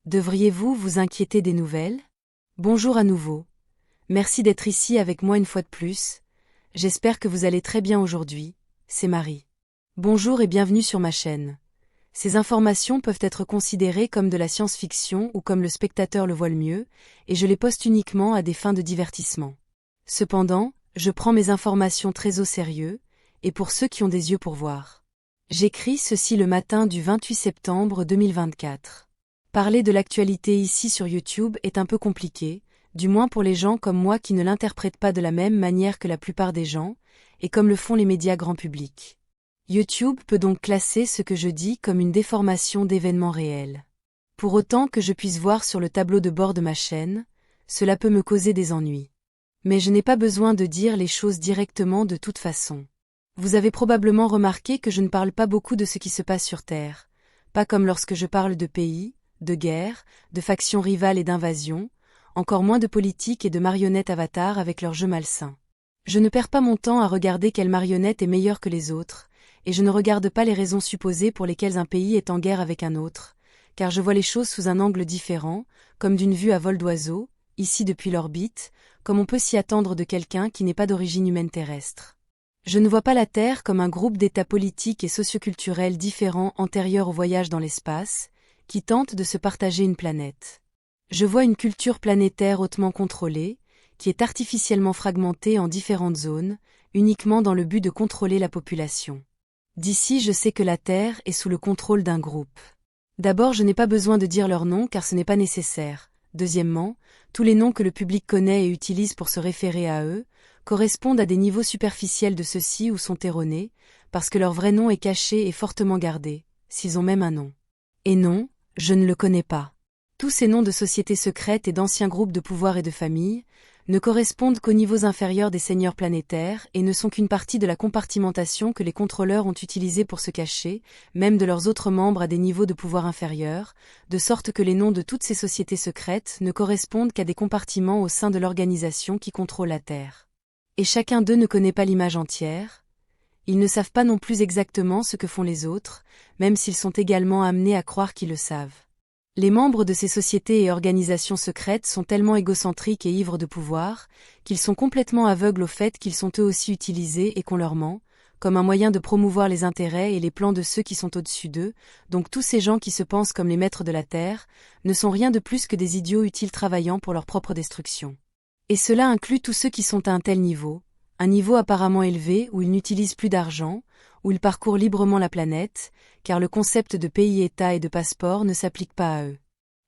Devriez-vous vous inquiéter des nouvelles? Bonjour à nouveau. Merci d'être ici avec moi une fois de plus. J'espère que vous allez très bien aujourd'hui, c'est Marie. Bonjour et bienvenue sur ma chaîne. Ces informations peuvent être considérées comme de la science-fiction ou comme le spectateur le voit le mieux, et je les poste uniquement à des fins de divertissement. Cependant, je prends mes informations très au sérieux, et pour ceux qui ont des yeux pour voir. J'écris ceci le matin du 28 septembre 2024. Parler de l'actualité ici sur YouTube est un peu compliqué, du moins pour les gens comme moi qui ne l'interprètent pas de la même manière que la plupart des gens, et comme le font les médias grand public. YouTube peut donc classer ce que je dis comme une déformation d'événements réels. Pour autant que je puisse voir sur le tableau de bord de ma chaîne, cela peut me causer des ennuis. Mais je n'ai pas besoin de dire les choses directement de toute façon. Vous avez probablement remarqué que je ne parle pas beaucoup de ce qui se passe sur Terre, pas comme lorsque je parle de pays, de guerre, de factions rivales et d'invasions, encore moins de politique et de marionnettes avatars avec leurs jeux malsains. Je ne perds pas mon temps à regarder quelle marionnette est meilleure que les autres, et je ne regarde pas les raisons supposées pour lesquelles un pays est en guerre avec un autre, car je vois les choses sous un angle différent, comme d'une vue à vol d'oiseau, ici depuis l'orbite, comme on peut s'y attendre de quelqu'un qui n'est pas d'origine humaine terrestre. Je ne vois pas la Terre comme un groupe d'états politiques et socioculturels différents antérieurs au voyage dans l'espace, qui tentent de se partager une planète. Je vois une culture planétaire hautement contrôlée, qui est artificiellement fragmentée en différentes zones, uniquement dans le but de contrôler la population. D'ici, je sais que la Terre est sous le contrôle d'un groupe. D'abord, je n'ai pas besoin de dire leur nom car ce n'est pas nécessaire. Deuxièmement, tous les noms que le public connaît et utilise pour se référer à eux, correspondent à des niveaux superficiels de ceux-ci ou sont erronés, parce que leur vrai nom est caché et fortement gardé, s'ils ont même un nom. Et non, je ne le connais pas. Tous ces noms de sociétés secrètes et d'anciens groupes de pouvoir et de famille ne correspondent qu'aux niveaux inférieurs des seigneurs planétaires et ne sont qu'une partie de la compartimentation que les contrôleurs ont utilisée pour se cacher, même de leurs autres membres à des niveaux de pouvoir inférieurs, de sorte que les noms de toutes ces sociétés secrètes ne correspondent qu'à des compartiments au sein de l'organisation qui contrôle la Terre. Et chacun d'eux ne connaît pas l'image entière. Ils ne savent pas non plus exactement ce que font les autres, même s'ils sont également amenés à croire qu'ils le savent. Les membres de ces sociétés et organisations secrètes sont tellement égocentriques et ivres de pouvoir, qu'ils sont complètement aveugles au fait qu'ils sont eux aussi utilisés et qu'on leur ment, comme un moyen de promouvoir les intérêts et les plans de ceux qui sont au-dessus d'eux, donc tous ces gens qui se pensent comme les maîtres de la Terre, ne sont rien de plus que des idiots utiles travaillant pour leur propre destruction. Et cela inclut tous ceux qui sont à un tel niveau, un niveau apparemment élevé où ils n'utilisent plus d'argent, où ils parcourent librement la planète, car le concept de pays-État et de passeport ne s'applique pas à eux.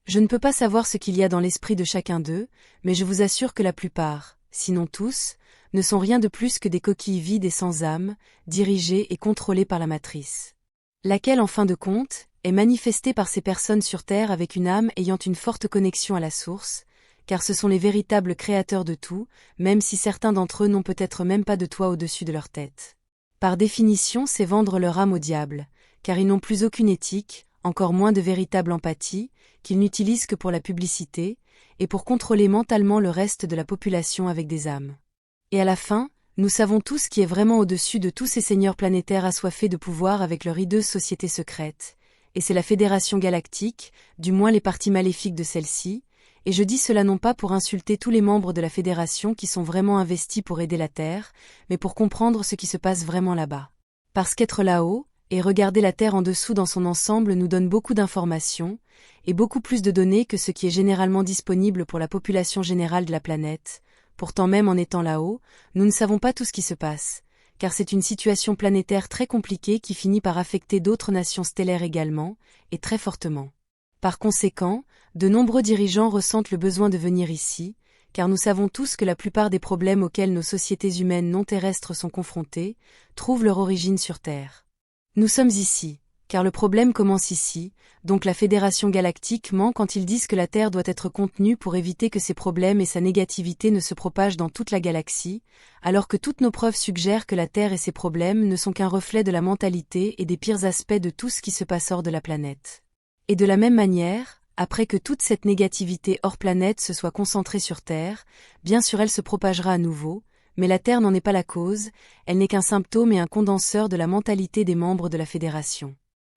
Je ne peux pas savoir ce qu'il y a dans l'esprit de chacun d'eux, mais je vous assure que la plupart, sinon tous, ne sont rien de plus que des coquilles vides et sans âme, dirigées et contrôlées par la matrice. Laquelle, en fin de compte, est manifestée par ces personnes sur Terre avec une âme ayant une forte connexion à la source, car ce sont les véritables créateurs de tout, même si certains d'entre eux n'ont peut-être même pas de toit au-dessus de leur tête. Par définition, c'est vendre leur âme au diable, car ils n'ont plus aucune éthique, encore moins de véritable empathie, qu'ils n'utilisent que pour la publicité, et pour contrôler mentalement le reste de la population avec des âmes. Et à la fin, nous savons tous qui est vraiment au-dessus de tous ces seigneurs planétaires assoiffés de pouvoir avec leur hideuse société secrète, et c'est la Fédération Galactique, du moins les parties maléfiques de celle-ci, et je dis cela non pas pour insulter tous les membres de la Fédération qui sont vraiment investis pour aider la Terre, mais pour comprendre ce qui se passe vraiment là-bas. Parce qu'être là-haut, et regarder la Terre en dessous dans son ensemble nous donne beaucoup d'informations, et beaucoup plus de données que ce qui est généralement disponible pour la population générale de la planète. Pourtant même en étant là-haut, nous ne savons pas tout ce qui se passe, car c'est une situation planétaire très compliquée qui finit par affecter d'autres nations stellaires également, et très fortement. Par conséquent, de nombreux dirigeants ressentent le besoin de venir ici, car nous savons tous que la plupart des problèmes auxquels nos sociétés humaines non terrestres sont confrontées trouvent leur origine sur Terre. Nous sommes ici, car le problème commence ici, donc la Fédération Galactique ment quand ils disent que la Terre doit être contenue pour éviter que ses problèmes et sa négativité ne se propagent dans toute la galaxie, alors que toutes nos preuves suggèrent que la Terre et ses problèmes ne sont qu'un reflet de la mentalité et des pires aspects de tout ce qui se passe hors de la planète. Et de la même manière, après que toute cette négativité hors planète se soit concentrée sur Terre, bien sûr elle se propagera à nouveau, mais la Terre n'en est pas la cause, elle n'est qu'un symptôme et un condenseur de la mentalité des membres de la Fédération.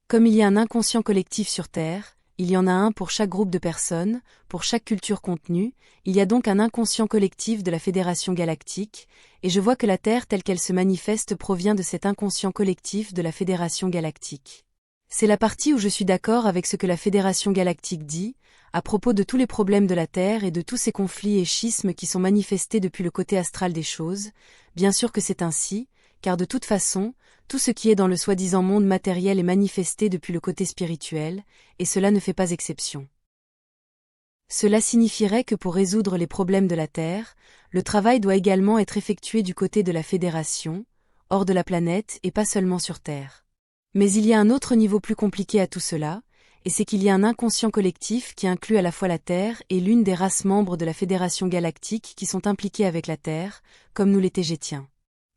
Comme il y a un inconscient collectif sur Terre, il y en a un pour chaque groupe de personnes, pour chaque culture contenue, il y a donc un inconscient collectif de la Fédération galactique, et je vois que la Terre telle qu'elle se manifeste provient de cet inconscient collectif de la Fédération galactique. C'est la partie où je suis d'accord avec ce que la Fédération galactique dit, à propos de tous les problèmes de la Terre et de tous ces conflits et schismes qui sont manifestés depuis le côté astral des choses. Bien sûr que c'est ainsi, car de toute façon, tout ce qui est dans le soi-disant monde matériel est manifesté depuis le côté spirituel, et cela ne fait pas exception. Cela signifierait que pour résoudre les problèmes de la Terre, le travail doit également être effectué du côté de la Fédération, hors de la planète et pas seulement sur Terre. Mais il y a un autre niveau plus compliqué à tout cela, et c'est qu'il y a un inconscient collectif qui inclut à la fois la Terre et l'une des races membres de la Fédération galactique qui sont impliquées avec la Terre, comme nous les Tégétiens.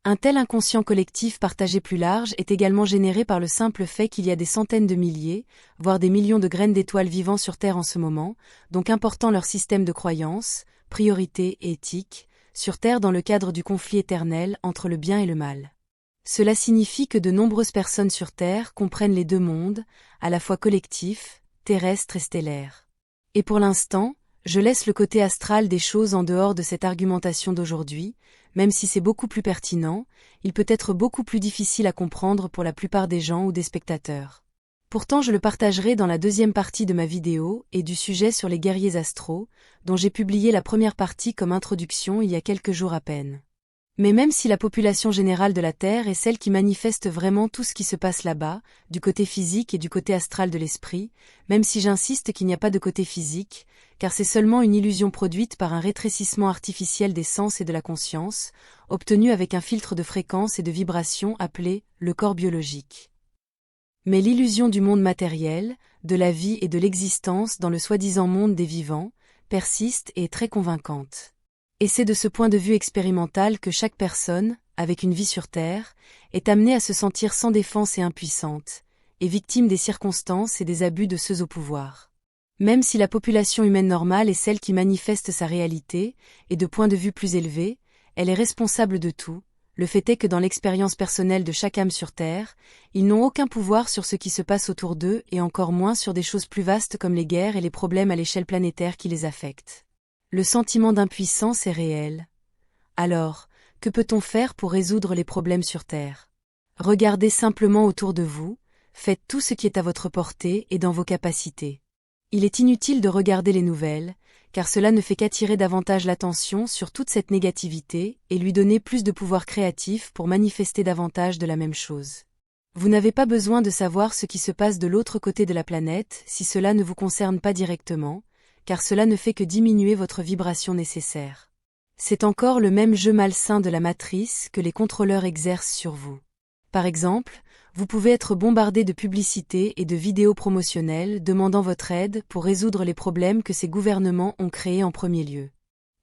Un tel inconscient collectif partagé plus large est également généré par le simple fait qu'il y a des centaines de milliers, voire des millions de graines d'étoiles vivant sur Terre en ce moment, donc important leur système de croyances, priorités et éthique, sur Terre dans le cadre du conflit éternel entre le bien et le mal. Cela signifie que de nombreuses personnes sur Terre comprennent les deux mondes, à la fois collectif, terrestre et stellaire. Et pour l'instant, je laisse le côté astral des choses en dehors de cette argumentation d'aujourd'hui, même si c'est beaucoup plus pertinent, il peut être beaucoup plus difficile à comprendre pour la plupart des gens ou des spectateurs. Pourtant je le partagerai dans la deuxième partie de ma vidéo et du sujet sur les guerriers astraux, dont j'ai publié la première partie comme introduction il y a quelques jours à peine. Mais même si la population générale de la Terre est celle qui manifeste vraiment tout ce qui se passe là-bas, du côté physique et du côté astral de l'esprit, même si j'insiste qu'il n'y a pas de côté physique, car c'est seulement une illusion produite par un rétrécissement artificiel des sens et de la conscience, obtenu avec un filtre de fréquences et de vibrations appelé le corps biologique. Mais l'illusion du monde matériel, de la vie et de l'existence dans le soi-disant monde des vivants, persiste et est très convaincante. Et c'est de ce point de vue expérimental que chaque personne, avec une vie sur Terre, est amenée à se sentir sans défense et impuissante, et victime des circonstances et des abus de ceux au pouvoir. Même si la population humaine normale est celle qui manifeste sa réalité, et de point de vue plus élevé, elle est responsable de tout, le fait est que dans l'expérience personnelle de chaque âme sur Terre, ils n'ont aucun pouvoir sur ce qui se passe autour d'eux et encore moins sur des choses plus vastes comme les guerres et les problèmes à l'échelle planétaire qui les affectent. Le sentiment d'impuissance est réel. Alors, que peut-on faire pour résoudre les problèmes sur Terre? Regardez simplement autour de vous, faites tout ce qui est à votre portée et dans vos capacités. Il est inutile de regarder les nouvelles, car cela ne fait qu'attirer davantage l'attention sur toute cette négativité et lui donner plus de pouvoir créatif pour manifester davantage de la même chose. Vous n'avez pas besoin de savoir ce qui se passe de l'autre côté de la planète si cela ne vous concerne pas directement, car cela ne fait que diminuer votre vibration nécessaire. C'est encore le même jeu malsain de la matrice que les contrôleurs exercent sur vous. Par exemple, vous pouvez être bombardé de publicités et de vidéos promotionnelles demandant votre aide pour résoudre les problèmes que ces gouvernements ont créés en premier lieu.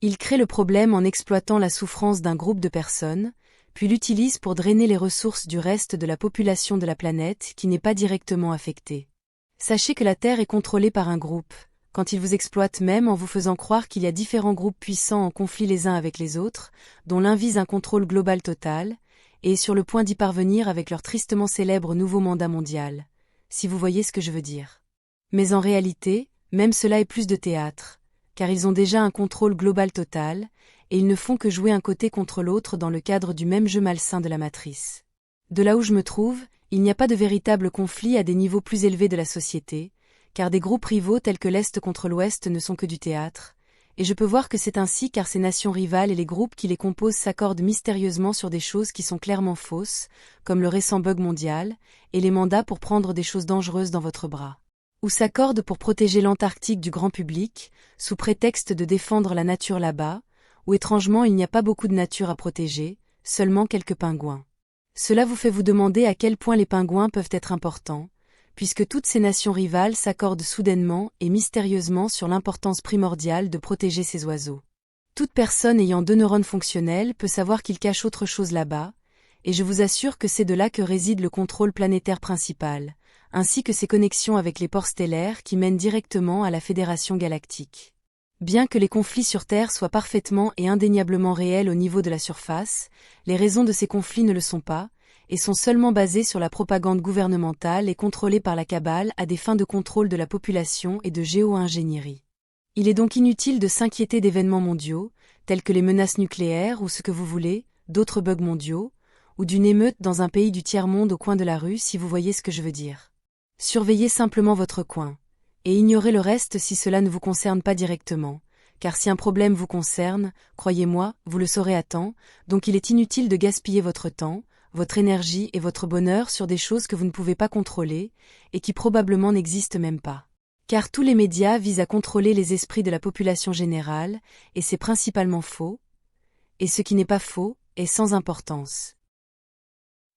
Ils créent le problème en exploitant la souffrance d'un groupe de personnes, puis l'utilisent pour drainer les ressources du reste de la population de la planète qui n'est pas directement affectée. Sachez que la Terre est contrôlée par un groupe, quand ils vous exploitent même en vous faisant croire qu'il y a différents groupes puissants en conflit les uns avec les autres, dont l'un vise un contrôle global total, et est sur le point d'y parvenir avec leur tristement célèbre nouveau mandat mondial, si vous voyez ce que je veux dire. Mais en réalité, même cela est plus de théâtre, car ils ont déjà un contrôle global total, et ils ne font que jouer un côté contre l'autre dans le cadre du même jeu malsain de la matrice. De là où je me trouve, il n'y a pas de véritable conflit à des niveaux plus élevés de la société, car des groupes rivaux tels que l'Est contre l'Ouest ne sont que du théâtre, et je peux voir que c'est ainsi car ces nations rivales et les groupes qui les composent s'accordent mystérieusement sur des choses qui sont clairement fausses, comme le récent bug mondial, et les mandats pour prendre des choses dangereuses dans votre bras. Ou s'accordent pour protéger l'Antarctique du grand public, sous prétexte de défendre la nature là-bas, où étrangement il n'y a pas beaucoup de nature à protéger, seulement quelques pingouins. Cela vous fait vous demander à quel point les pingouins peuvent être importants, puisque toutes ces nations rivales s'accordent soudainement et mystérieusement sur l'importance primordiale de protéger ces oiseaux. Toute personne ayant 2 neurones fonctionnels peut savoir qu'il cache autre chose là-bas, et je vous assure que c'est de là que réside le contrôle planétaire principal, ainsi que ses connexions avec les ports stellaires qui mènent directement à la Fédération galactique. Bien que les conflits sur Terre soient parfaitement et indéniablement réels au niveau de la surface, les raisons de ces conflits ne le sont pas, et sont seulement basés sur la propagande gouvernementale et contrôlés par la cabale à des fins de contrôle de la population et de géo-ingénierie. Il est donc inutile de s'inquiéter d'événements mondiaux, tels que les menaces nucléaires ou ce que vous voulez, d'autres bugs mondiaux, ou d'une émeute dans un pays du tiers-monde au coin de la rue si vous voyez ce que je veux dire. Surveillez simplement votre coin, et ignorez le reste si cela ne vous concerne pas directement, car si un problème vous concerne, croyez-moi, vous le saurez à temps, donc il est inutile de gaspiller votre temps, votre énergie et votre bonheur sur des choses que vous ne pouvez pas contrôler, et qui probablement n'existent même pas. Car tous les médias visent à contrôler les esprits de la population générale, et c'est principalement faux, et ce qui n'est pas faux est sans importance.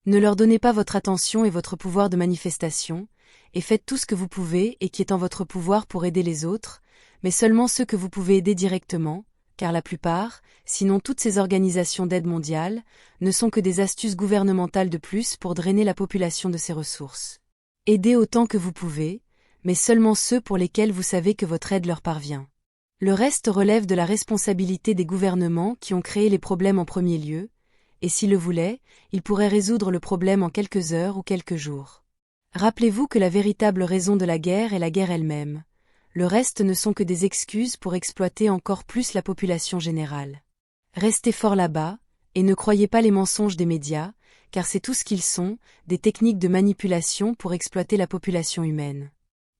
Ne leur donnez pas votre attention et votre pouvoir de manifestation, et faites tout ce que vous pouvez et qui est en votre pouvoir pour aider les autres, mais seulement ceux que vous pouvez aider directement, car la plupart, sinon toutes ces organisations d'aide mondiale, ne sont que des astuces gouvernementales de plus pour drainer la population de ses ressources. Aidez autant que vous pouvez, mais seulement ceux pour lesquels vous savez que votre aide leur parvient. Le reste relève de la responsabilité des gouvernements qui ont créé les problèmes en premier lieu, et s'ils le voulaient, ils pourraient résoudre le problème en quelques heures ou quelques jours. Rappelez-vous que la véritable raison de la guerre est la guerre elle-même. Le reste ne sont que des excuses pour exploiter encore plus la population générale. Restez fort là-bas, et ne croyez pas les mensonges des médias, car c'est tout ce qu'ils sont, des techniques de manipulation pour exploiter la population humaine.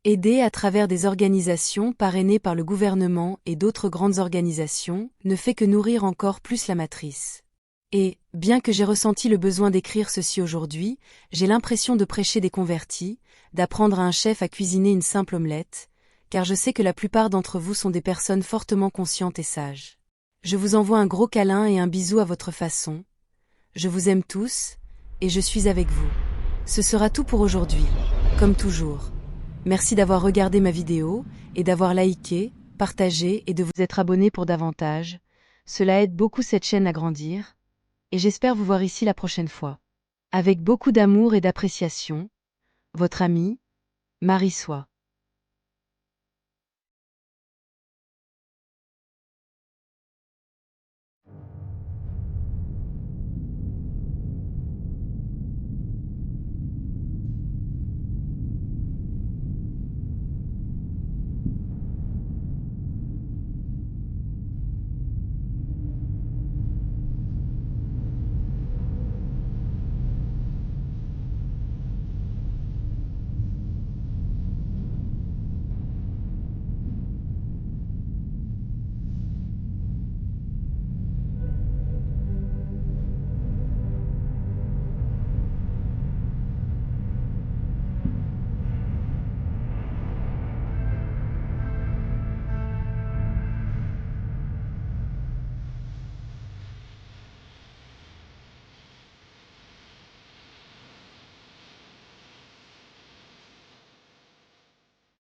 Aider à travers des organisations parrainées par le gouvernement et d'autres grandes organisations ne fait que nourrir encore plus la matrice. Et, bien que j'ai ressenti le besoin d'écrire ceci aujourd'hui, j'ai l'impression de prêcher des convertis, d'apprendre à un chef à cuisiner une simple omelette, car je sais que la plupart d'entre vous sont des personnes fortement conscientes et sages. Je vous envoie un gros câlin et un bisou à votre façon. Je vous aime tous, et je suis avec vous. Ce sera tout pour aujourd'hui, comme toujours. Merci d'avoir regardé ma vidéo, et d'avoir liké, partagé et de vous être abonné pour davantage. Cela aide beaucoup cette chaîne à grandir. Et j'espère vous voir ici la prochaine fois. Avec beaucoup d'amour et d'appréciation, votre amie, Marie Soie.